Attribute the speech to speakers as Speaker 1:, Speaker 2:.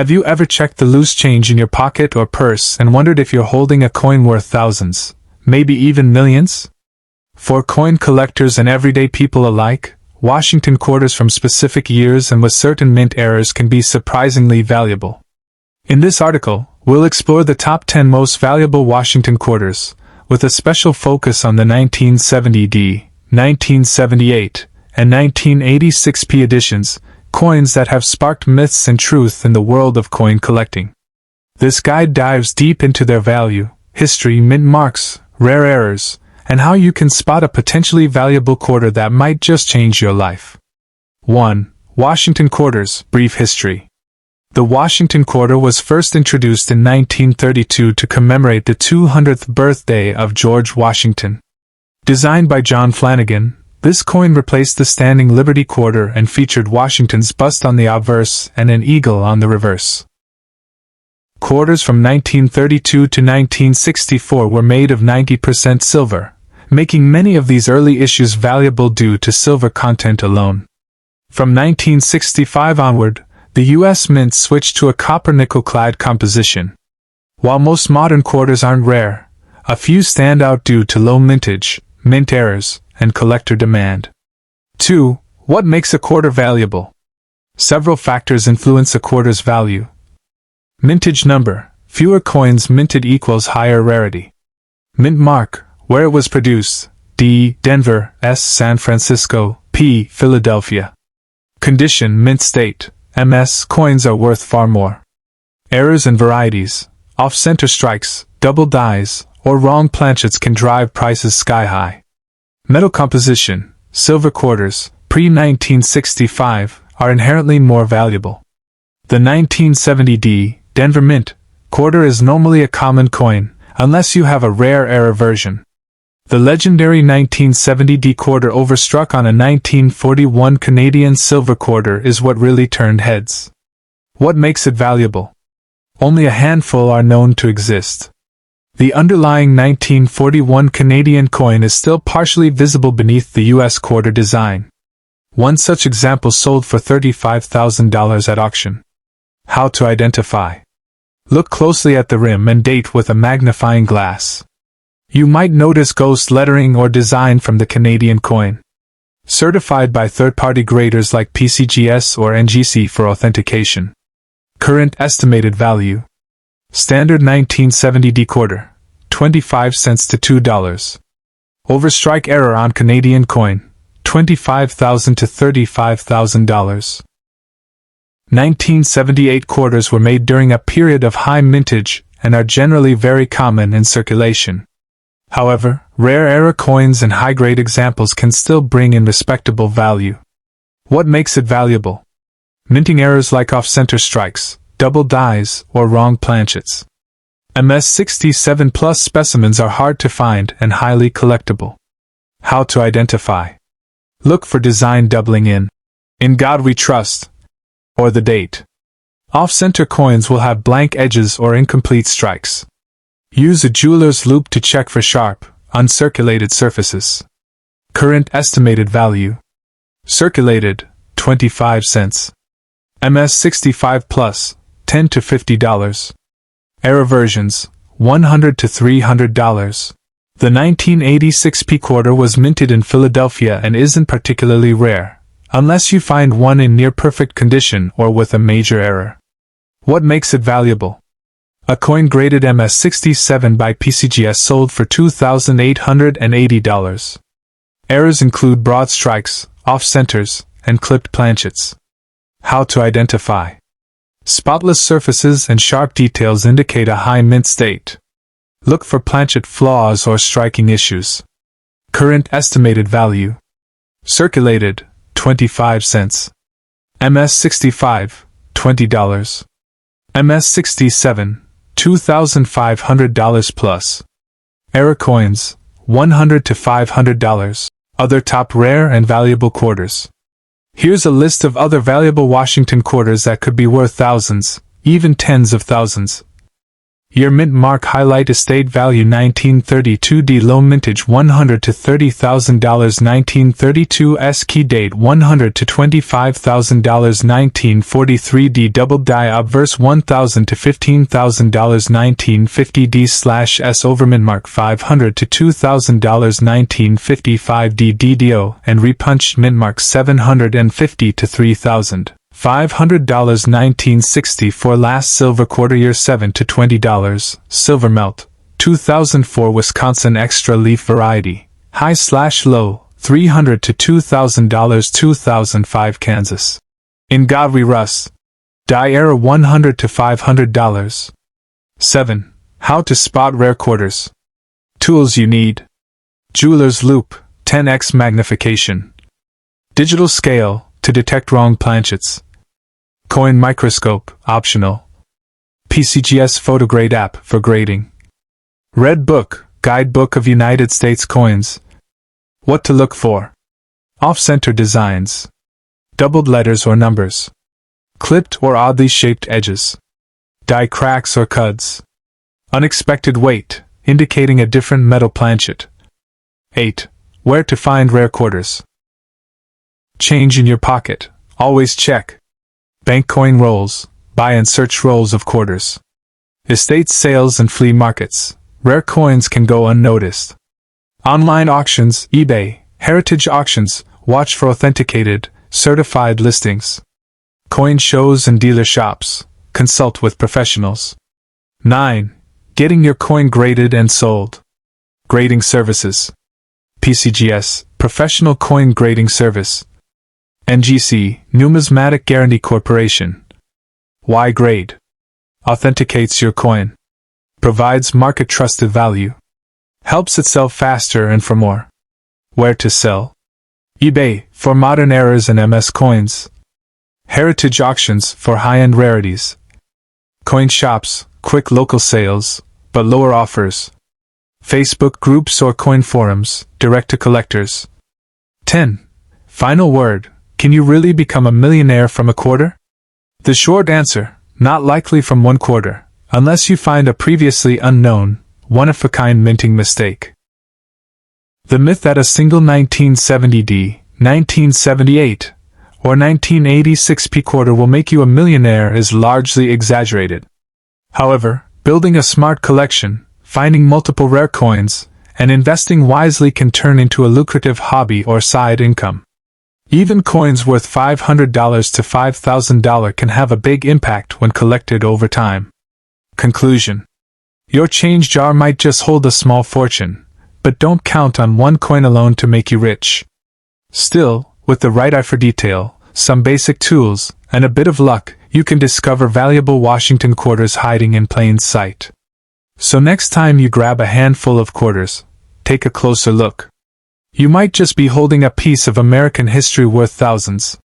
Speaker 1: Have you ever checked the loose change in your pocket or purse and wondered if you're holding a coin worth thousands, maybe even millions? For coin collectors and everyday people alike, Washington quarters from specific years and with certain mint errors can be surprisingly valuable. In this article, we'll explore the top 10 most valuable Washington quarters, with a special focus on the 1970D, 1978, and 1986p editions, coins that have sparked myths and truth in the world of coin collecting. This guide dives deep into their value, history, mint marks, rare errors, and how you can spot a potentially valuable quarter that might just change your life. 1. Washington quarters, brief history. The Washington quarter was first introduced in 1932 to commemorate the 200th birthday of George Washington. Designed by John Flanagan, this coin replaced the standing Liberty quarter and featured Washington's bust on the obverse and an eagle on the reverse. Quarters from 1932 to 1964 were made of 90% silver, making many of these early issues valuable due to silver content alone. From 1965 onward, the U.S. Mint switched to a copper-nickel-clad composition. While most modern quarters aren't rare, a few stand out due to low mintage, mint errors, and collector demand. 2. What makes a quarter valuable? Several factors influence a quarter's value. Mintage number. Fewer coins minted equals higher rarity. Mint mark. Where it was produced. D. Denver, S. San Francisco, P. Philadelphia. Condition. Mint state. MS. Coins are worth far more. Errors and varieties. Off-center strikes, double dies, or wrong planchets can drive prices sky high. Metal composition. Silver quarters, pre-1965, are inherently more valuable. The 1970D, Denver Mint, quarter is normally a common coin, unless you have a rare error version. The legendary 1970D quarter overstruck on a 1941 Canadian silver quarter is what really turned heads. What makes it valuable? Only a handful are known to exist. The underlying 1941 Canadian coin is still partially visible beneath the U.S. quarter design. One such example sold for $35,000 at auction. How to identify? Look closely at the rim and date with a magnifying glass. You might notice ghost lettering or design from the Canadian coin. Certified by third-party graders like PCGS or NGC for authentication. Current estimated value. Standard 1970D quarter, 25 cents to $2. Overstrike error on Canadian coin, $25,000 to $35,000. 1978 quarters were made during a period of high mintage and are generally very common in circulation. However, rare error coins and high-grade examples can still bring in respectable value. What makes it valuable? Minting errors like off-center strikes, double dies, or wrong planchets. MS-67 plus specimens are hard to find and highly collectible. How to identify? Look for design doubling in God We Trust, or the date. Off-center coins will have blank edges or incomplete strikes. Use a jeweler's loupe to check for sharp, uncirculated surfaces. Current estimated value. Circulated, 25 cents. MS-65 plus, $10 to $50. Error versions, $100 to $300. The 1986p quarter was minted in Philadelphia and isn't particularly rare, unless you find one in near-perfect condition or with a major error. What makes it valuable? A coin graded MS-67 by PCGS sold for $2,880. Errors include broad strikes, off-centers, and clipped planchets. How to identify? Spotless surfaces and sharp details indicate a high mint state. Look for planchet flaws or striking issues. Current estimated value. Circulated, 25 cents. MS-65, $20. MS-67, $2,500 plus. Error coins, $100 to $500. Other top rare and valuable quarters. Here's a list of other valuable Washington quarters that could be worth thousands, even tens of thousands. Year mint mark highlight estate value 1932 D low mintage $100 to $30,000 1932 S key date $100 to $25,000 1943 D double die obverse $1,000 to $15,000 1950 D slash S over mint mark $500 to $2,000 1955 D DDO and repunched mint mark $750 to $3,500 1964 last silver quarter year $7 to $20 silver melt 2004 Wisconsin extra leaf variety high slash low $300 to $2,000 2005 Kansas Ingavri Russ die error $100 to $500 7. How to spot rare quarters. Tools you need: jeweler's loupe 10x magnification, digital scale to detect wrong planchets, coin microscope optional, PCGS photograde app for grading, red book guidebook of United States coins. What to look for: off-center designs, doubled letters or numbers, clipped or oddly shaped edges, die cracks or cuds, unexpected weight indicating a different metal planchet. 8. Where to find rare quarters. Change in your pocket. Always check bank coin rolls, buy and search rolls of quarters. Estate sales and flea markets. Rare coins can go unnoticed. Online auctions, eBay, heritage auctions, watch for authenticated, certified listings. Coin shows and dealer shops, consult with professionals. 9. Getting your coin graded and sold. Grading services. PCGS, Professional Coin Grading Service. NGC, Numismatic Guarantee Corporation. Y Grade. Authenticates your coin. Provides market trusted value. Helps it sell faster and for more. Where to sell. eBay, for modern eras and MS coins. Heritage auctions, for high-end rarities. Coin shops, quick local sales, but lower offers. Facebook groups or coin forums, direct to collectors. 10. Final word: can you really become a millionaire from a quarter? The short answer: not likely from one quarter, unless you find a previously unknown, one-of-a-kind minting mistake. The myth that a single 1970D, 1978, or 1986p quarter will make you a millionaire is largely exaggerated. However, building a smart collection, finding multiple rare coins, and investing wisely can turn into a lucrative hobby or side income. Even coins worth $500 to $5,000 can have a big impact when collected over time. Conclusion: your change jar might just hold a small fortune, but don't count on one coin alone to make you rich. Still, with the right eye for detail, some basic tools, and a bit of luck, you can discover valuable Washington quarters hiding in plain sight. So next time you grab a handful of quarters, take a closer look. You might just be holding a piece of American history worth thousands.